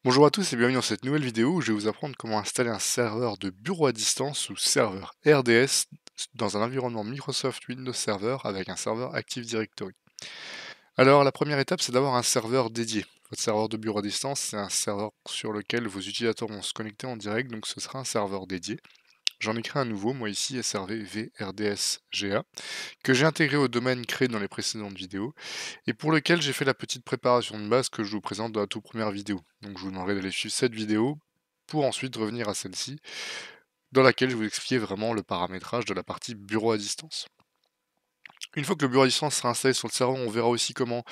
Bonjour à tous et bienvenue dans cette nouvelle vidéo où je vais vous apprendre comment installer un serveur de bureau à distance ou serveur RDS dans un environnement Microsoft Windows Server avec un serveur Active Directory. Alors la première étape c'est d'avoir un serveur dédié. Votre serveur de bureau à distance c'est un serveur sur lequel vos utilisateurs vont se connecter en direct, donc ce sera un serveur dédié. J'en ai créé un nouveau, moi ici SRV VRDS-GA, que j'ai intégré au domaine créé dans les précédentes vidéos et pour lequel j'ai fait la petite préparation de base que je vous présente dans la toute première vidéo. Donc je vous demanderai d'aller suivre cette vidéo pour ensuite revenir à celle-ci, dans laquelle je vous expliquais vraiment le paramétrage de la partie bureau à distance. Une fois que le bureau à distance sera installé sur le serveur, on verra aussi comment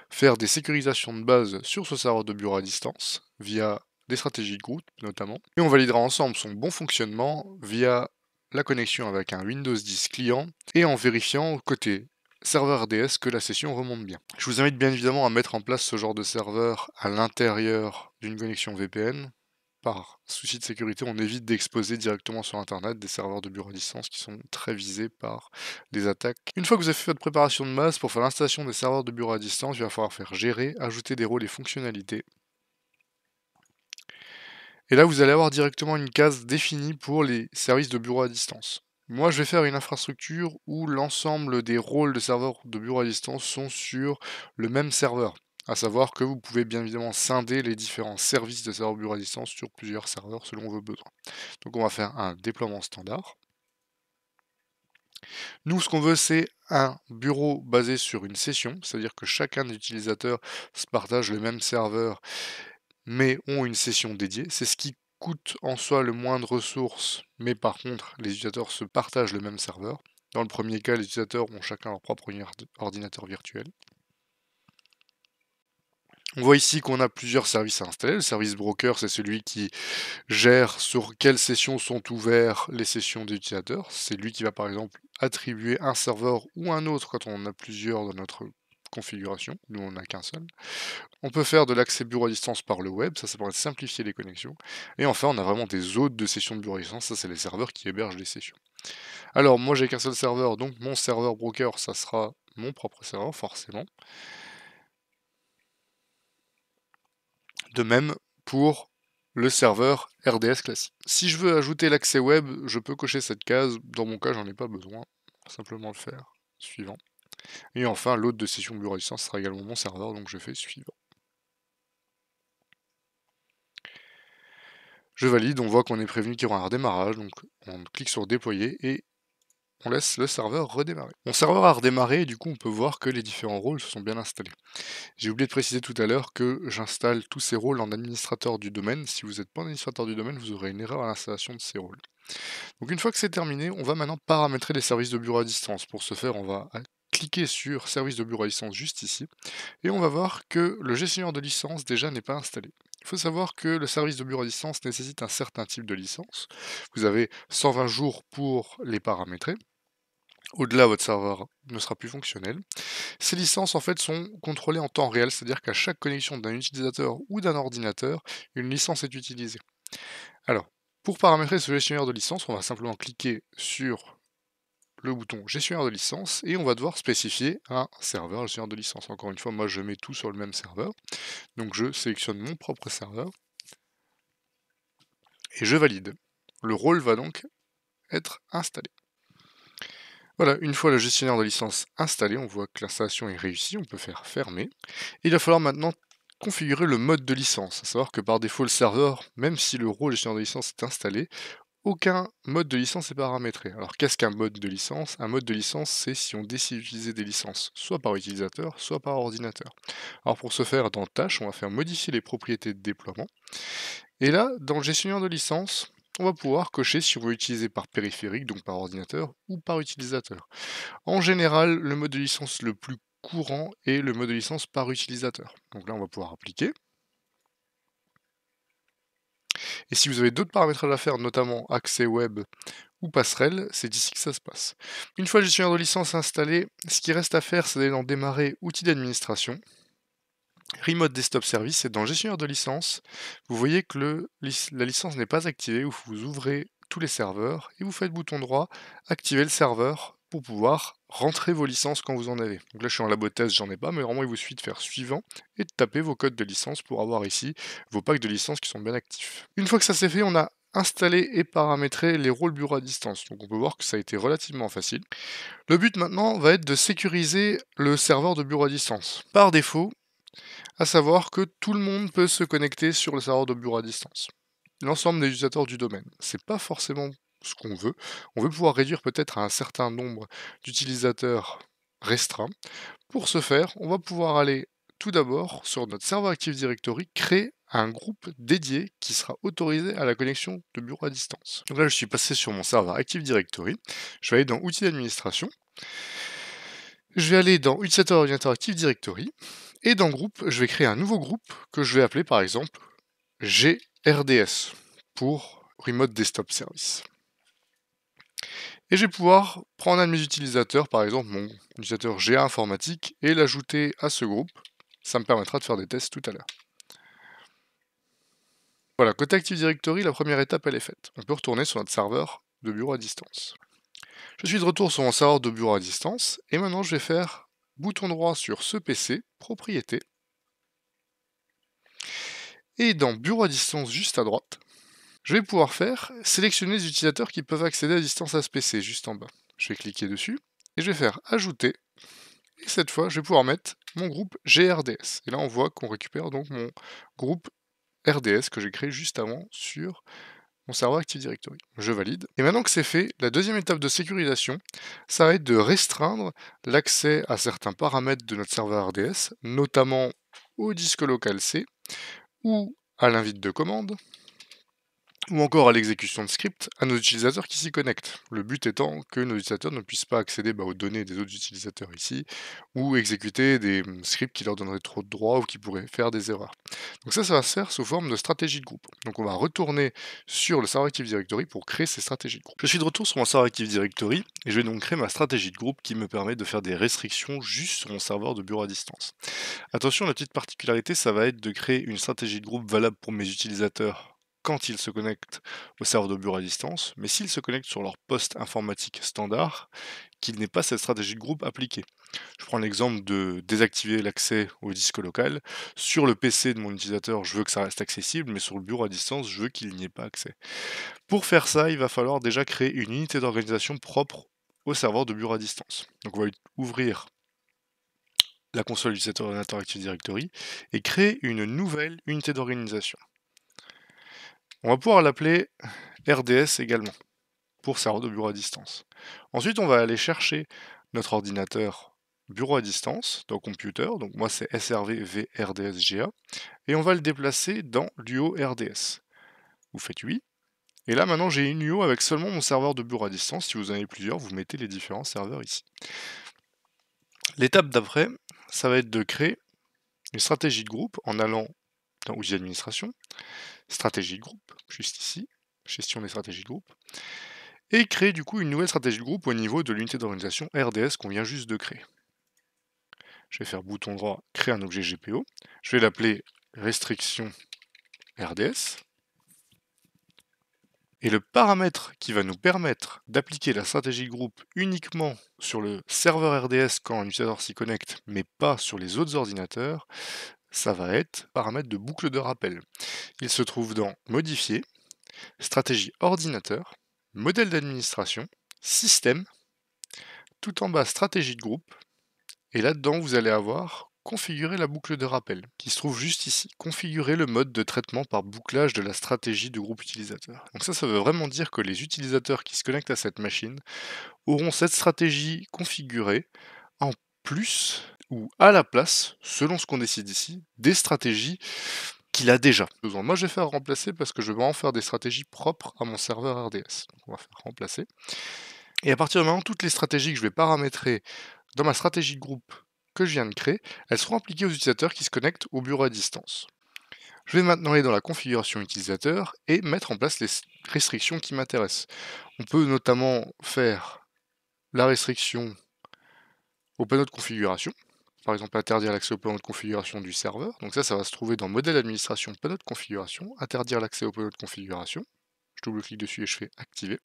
faire des sécurisations de base sur ce serveur de bureau à distance, via des stratégies de groupe notamment. Et on validera ensemble son bon fonctionnement via la connexion avec un Windows 10 client et en vérifiant côté serveur RDS que la session remonte bien. Je vous invite bien évidemment à mettre en place ce genre de serveur à l'intérieur d'une connexion VPN. Par souci de sécurité, on évite d'exposer directement sur Internet des serveurs de bureau à distance qui sont très visés par des attaques. Une fois que vous avez fait votre préparation de base pour faire l'installation des serveurs de bureau à distance, il va falloir faire gérer, ajouter des rôles et fonctionnalités. Et là, vous allez avoir directement une case définie pour les services de bureau à distance. Moi, je vais faire une infrastructure où l'ensemble des rôles de serveurs de bureau à distance sont sur le même serveur. À savoir que vous pouvez bien évidemment scinder les différents services de serveurs bureau à distance sur plusieurs serveurs selon vos besoins. Donc on va faire un déploiement standard. Nous, ce qu'on veut, c'est un bureau basé sur une session, c'est-à-dire que chacun des utilisateurs se partage le même serveur, mais ont une session dédiée. C'est ce qui coûte en soi le moins de ressources, mais par contre, les utilisateurs se partagent le même serveur. Dans le premier cas, les utilisateurs ont chacun leur propre ordinateur virtuel. On voit ici qu'on a plusieurs services à installer. Le service broker, c'est celui qui gère sur quelles sessions sont ouvertes les sessions des utilisateurs. C'est lui qui va par exemple attribuer un serveur ou un autre quand on en a plusieurs dans notre configuration. Nous, on n'a qu'un seul. On peut faire de l'accès bureau à distance par le web, ça permet de simplifier les connexions. Et enfin, on a vraiment des hôtes de sessions de bureau à distance, ça c'est les serveurs qui hébergent les sessions. Alors, moi j'ai qu'un seul serveur, donc mon serveur broker, ça sera mon propre serveur, forcément. De même pour le serveur RDS classique. Si je veux ajouter l'accès web, je peux cocher cette case. Dans mon cas, j'en ai pas besoin. On va simplement le faire. Suivant. Et enfin, l'hôte de session bureau à distance sera également mon serveur, donc je fais suivant. Je valide, on voit qu'on est prévenu qu'il y aura un redémarrage, donc on clique sur déployer et on laisse le serveur redémarrer. Mon serveur a redémarré et du coup on peut voir que les différents rôles se sont bien installés. J'ai oublié de préciser tout à l'heure que j'installe tous ces rôles en administrateur du domaine. Si vous n'êtes pas administrateur du domaine, vous aurez une erreur à l'installation de ces rôles. Donc une fois que c'est terminé, on va maintenant paramétrer les services de bureau à distance. Pour ce faire, on va cliquer sur service de bureau à distance juste ici et on va voir que le gestionnaire de licence déjà n'est pas installé. Il faut savoir que le service de bureau à distance nécessite un certain type de licence. Vous avez 120 jours pour les paramétrer. Au-delà, votre serveur ne sera plus fonctionnel. Ces licences en fait sont contrôlées en temps réel, c'est-à-dire qu'à chaque connexion d'un utilisateur ou d'un ordinateur, une licence est utilisée. Alors, pour paramétrer ce gestionnaire de licence, on va simplement cliquer sur le bouton gestionnaire de licence et on va devoir spécifier un serveur gestionnaire de licence. Encore une fois, moi je mets tout sur le même serveur. Donc je sélectionne mon propre serveur et je valide. Le rôle va donc être installé. Voilà, une fois le gestionnaire de licence installé, on voit que l'installation est réussie, on peut faire fermer. Il va falloir maintenant configurer le mode de licence, à savoir que par défaut le serveur, même si le rôle gestionnaire de licence est installé, aucun mode de licence n'est paramétré. Alors qu'est-ce qu'un mode de licence? Un mode de licence, c'est si on décide d'utiliser des licences soit par utilisateur, soit par ordinateur. Alors pour ce faire, dans Tâches, on va faire modifier les propriétés de déploiement. Et là, dans le gestionnaire de licence, on va pouvoir cocher si on veut utiliser par périphérique, donc par ordinateur, ou par utilisateur. En général, le mode de licence le plus courant est le mode de licence par utilisateur. Donc là, on va pouvoir appliquer. Et si vous avez d'autres paramétrages à faire, notamment accès web ou passerelle, c'est ici que ça se passe. Une fois le gestionnaire de licence installé, ce qui reste à faire, c'est d'aller dans Démarrer, outils d'administration, Remote Desktop Service, et dans le gestionnaire de licence, vous voyez que la licence n'est pas activée, vous ouvrez tous les serveurs et vous faites bouton droit, activer le serveur pour pouvoir rentrer vos licences quand vous en avez. Donc là je suis en labo test, j'en ai pas, mais vraiment il vous suffit de faire suivant et de taper vos codes de licence pour avoir ici vos packs de licences qui sont bien actifs. Une fois que ça c'est fait, on a installé et paramétré les rôles bureau à distance. Donc on peut voir que ça a été relativement facile. Le but maintenant va être de sécuriser le serveur de bureau à distance. Par défaut, à savoir que tout le monde peut se connecter sur le serveur de bureau à distance. L'ensemble des utilisateurs du domaine. C'est pas forcément ce qu'on veut. On veut pouvoir réduire peut-être à un certain nombre d'utilisateurs restreints. Pour ce faire, on va pouvoir aller tout d'abord sur notre serveur Active Directory, créer un groupe dédié qui sera autorisé à la connexion de bureau à distance. Donc là, je suis passé sur mon serveur Active Directory. Je vais aller dans Outils d'administration. Je vais aller dans Utilisateur ordinateur Active Directory. Et dans Groupe, je vais créer un nouveau groupe que je vais appeler par exemple GRDS pour Remote Desktop Service. Et je vais pouvoir prendre un de mes utilisateurs, par exemple mon utilisateur GA informatique, et l'ajouter à ce groupe. Ça me permettra de faire des tests tout à l'heure. Voilà, côté Active Directory, la première étape elle est faite. On peut retourner sur notre serveur de bureau à distance. Je suis de retour sur mon serveur de bureau à distance, et maintenant je vais faire bouton droit sur ce PC, propriété, et dans bureau à distance juste à droite, je vais pouvoir sélectionner les utilisateurs qui peuvent accéder à distance à ce PC juste en bas. Je vais cliquer dessus, et je vais faire ajouter, et cette fois je vais pouvoir mettre mon groupe GRDS. Et là on voit qu'on récupère donc mon groupe RDS que j'ai créé juste avant sur mon serveur Active Directory. Je valide. Et maintenant que c'est fait, la deuxième étape de sécurisation, ça va être de restreindre l'accès à certains paramètres de notre serveur RDS, notamment au disque local C, ou à l'invite de commande, ou encore à l'exécution de script à nos utilisateurs qui s'y connectent. Le but étant que nos utilisateurs ne puissent pas accéder aux données des autres utilisateurs ici, ou exécuter des scripts qui leur donneraient trop de droits ou qui pourraient faire des erreurs. Donc ça va se faire sous forme de stratégie de groupe. Donc on va retourner sur le serveur Active Directory pour créer ces stratégies de groupe. Je suis de retour sur mon serveur Active Directory, et je vais donc créer ma stratégie de groupe qui me permet de faire des restrictions juste sur mon serveur de bureau à distance. Attention, la petite particularité, ça va être de créer une stratégie de groupe valable pour mes utilisateurs quand ils se connectent au serveur de bureau à distance, mais s'ils se connectent sur leur poste informatique standard, qu'il n'ait pas cette stratégie de groupe appliquée. Je prends l'exemple de désactiver l'accès au disque local. Sur le PC de mon utilisateur, je veux que ça reste accessible, mais sur le bureau à distance, je veux qu'il n'y ait pas accès. Pour faire ça, il va falloir déjà créer une unité d'organisation propre au serveur de bureau à distance. Donc on va ouvrir la console utilisateur ordinateur Active Directory et créer une nouvelle unité d'organisation. On va pouvoir l'appeler RDS également, pour serveur de bureau à distance. Ensuite, on va aller chercher notre ordinateur bureau à distance dans Computer, donc moi c'est SRV VRDSGA, et on va le déplacer dans l'UO RDS. Vous faites oui, et là maintenant j'ai une UO avec seulement mon serveur de bureau à distance. Si vous en avez plusieurs, vous mettez les différents serveurs ici. L'étape d'après, ça va être de créer une stratégie de groupe en allant dans Outils d'administration, stratégie de groupe, juste ici, gestion des stratégies de groupe, et créer du coup une nouvelle stratégie de groupe au niveau de l'unité d'organisation RDS qu'on vient juste de créer. Je vais faire bouton droit, créer un objet GPO, je vais l'appeler restriction RDS, et le paramètre qui va nous permettre d'appliquer la stratégie de groupe uniquement sur le serveur RDS quand un utilisateur s'y connecte, mais pas sur les autres ordinateurs, ça va être paramètre de boucle de rappel. Il se trouve dans Modifier, Stratégie ordinateur, Modèle d'administration, Système, tout en bas Stratégie de groupe, et là-dedans vous allez avoir Configurer la boucle de rappel, qui se trouve juste ici. Configurer le mode de traitement par bouclage de la stratégie de groupe utilisateur. Donc ça veut vraiment dire que les utilisateurs qui se connectent à cette machine auront cette stratégie configurée en plus ou à la place, selon ce qu'on décide ici, des stratégies qu'il a déjà besoin. Moi je vais faire remplacer parce que je veux vraiment faire des stratégies propres à mon serveur RDS. Donc on va faire remplacer. Et à partir de maintenant, toutes les stratégies que je vais paramétrer dans ma stratégie de groupe que je viens de créer, elles seront appliquées aux utilisateurs qui se connectent au bureau à distance. Je vais maintenant aller dans la configuration utilisateur et mettre en place les restrictions qui m'intéressent. On peut notamment faire la restriction au panneau de configuration, par exemple interdire l'accès au panneau de configuration du serveur. Donc ça va se trouver dans modèle administration, panneau de configuration, interdire l'accès au panneau de configuration. double-clique dessus et je fais activer.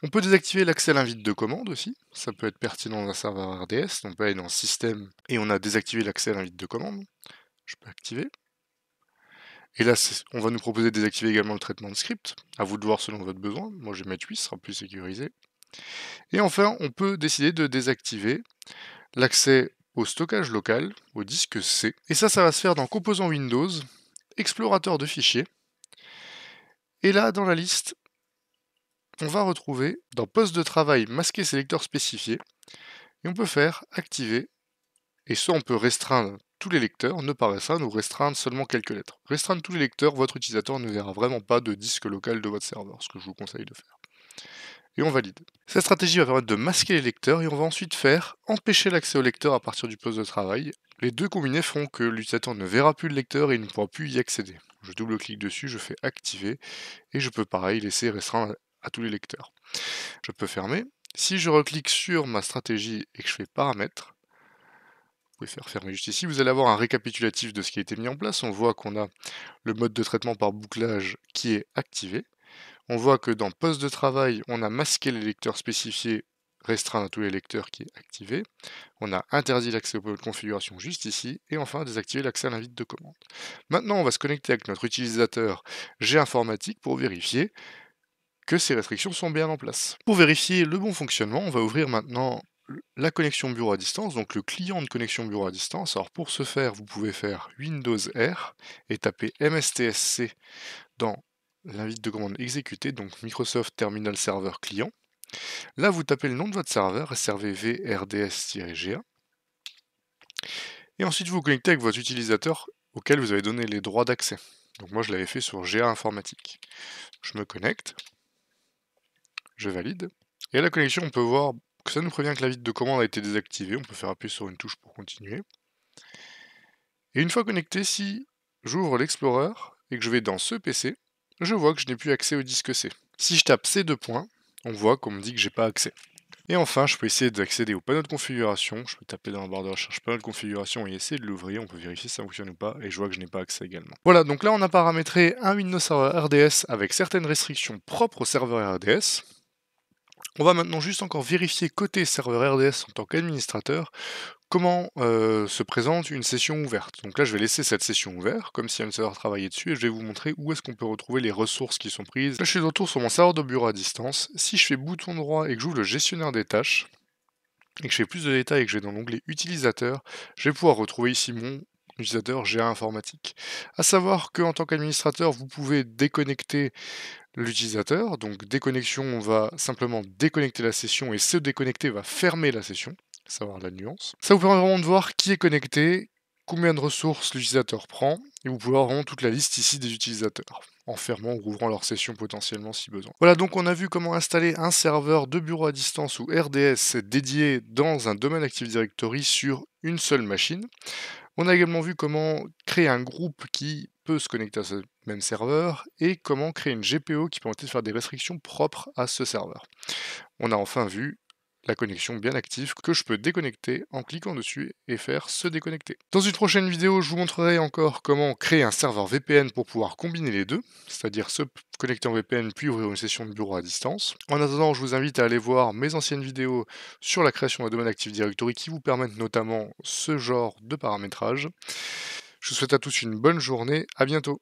On peut désactiver l'accès à l'invite de commande aussi, ça peut être pertinent dans un serveur RDS, donc on peut aller dans système et on a désactivé l'accès à l'invite de commande, je peux activer. Et là, on va nous proposer de désactiver également le traitement de script, à vous de voir selon votre besoin, moi je vais mettre 8, ce sera plus sécurisé. Et enfin, on peut décider de désactiver l'accès au stockage local, au disque C, et ça va se faire dans Composants Windows, Explorateur de fichiers, et là, dans la liste, on va retrouver dans Poste de travail masquer sélecteur spécifié, et on peut faire activer, et soit on peut restreindre tous les lecteurs, ne pas restreindre ou restreindre seulement quelques lettres. Restreindre tous les lecteurs, votre utilisateur ne verra vraiment pas de disque local de votre serveur, ce que je vous conseille de faire. Et on valide. Cette stratégie va permettre de masquer les lecteurs et on va ensuite faire empêcher l'accès au lecteur à partir du poste de travail. Les deux combinés feront que l'utilisateur ne verra plus le lecteur et il ne pourra plus y accéder. Je double-clique dessus, je fais activer et je peux pareil laisser restreindre à tous les lecteurs. Je peux fermer. Si je reclique sur ma stratégie et que je fais paramètres, vous pouvez faire fermer juste ici, vous allez avoir un récapitulatif de ce qui a été mis en place. On voit qu'on a le mode de traitement par bouclage qui est activé. On voit que dans poste de travail, on a masqué les lecteurs spécifiés, restreint à tous les lecteurs qui est activé. On a interdit l'accès aux panneaux de configuration juste ici. Et enfin, désactivé l'accès à l'invite de commande. Maintenant, on va se connecter avec notre utilisateur G-Informatique pour vérifier que ces restrictions sont bien en place. Pour vérifier le bon fonctionnement, on va ouvrir maintenant la connexion bureau à distance, donc le client de connexion bureau à distance. Alors pour ce faire, vous pouvez faire Windows R et taper MSTSC dans l'invite de commande exécutée, donc Microsoft Terminal Server Client. Là, vous tapez le nom de votre serveur, SRVV-RDS-GA. Et ensuite, vous vous connectez avec votre utilisateur auquel vous avez donné les droits d'accès. Donc moi, je l'avais fait sur GA Informatique. Je me connecte. Je valide. Et à la connexion, on peut voir que ça nous prévient que l'invite de commande a été désactivée. On peut faire appuyer sur une touche pour continuer. Et une fois connecté, si j'ouvre l'Explorer et que je vais dans ce PC, je vois que je n'ai plus accès au disque C. Si je tape ces deux points, on voit qu'on me dit que j'ai pas accès. Et enfin, je peux essayer d'accéder au panneau de configuration. Je peux taper dans la barre de recherche panneau de configuration et essayer de l'ouvrir. On peut vérifier si ça fonctionne ou pas. Et je vois que je n'ai pas accès également. Voilà, donc là, on a paramétré un Windows Server RDS avec certaines restrictions propres au serveur RDS. On va maintenant juste encore vérifier côté serveur RDS en tant qu'administrateur comment se présente une session ouverte. Donc là, je vais laisser cette session ouverte, comme si un serveur travaillait dessus, et je vais vous montrer où est-ce qu'on peut retrouver les ressources qui sont prises. Là, je suis de retour sur mon serveur de bureau à distance. Si je fais bouton droit et que j'ouvre le gestionnaire des tâches, et que je fais plus de détails et que je vais dans l'onglet utilisateur, je vais pouvoir retrouver ici mon utilisateur GA Informatique. A savoir qu'en tant qu'administrateur, vous pouvez déconnecter l'utilisateur, donc déconnexion, on va simplement déconnecter la session et se déconnecter va fermer la session, savoir la nuance. Ça vous permet vraiment de voir qui est connecté, combien de ressources l'utilisateur prend, et vous pouvez avoir vraiment toute la liste ici des utilisateurs, en fermant ou ouvrant leur session potentiellement si besoin. Voilà, donc on a vu comment installer un serveur de bureau à distance ou RDS dédié dans un domaine Active Directory sur une seule machine. On a également vu comment créer un groupe qui peut se connecter à ce même serveur et comment créer une GPO qui permettait de faire des restrictions propres à ce serveur. On a enfin vu la connexion bien active que je peux déconnecter en cliquant dessus et faire se déconnecter. Dans une prochaine vidéo, je vous montrerai encore comment créer un serveur VPN pour pouvoir combiner les deux, c'est-à-dire se connecter en VPN puis ouvrir une session de bureau à distance. En attendant, je vous invite à aller voir mes anciennes vidéos sur la création d'un domaine Active Directory qui vous permettent notamment ce genre de paramétrage. Je vous souhaite à tous une bonne journée, à bientôt.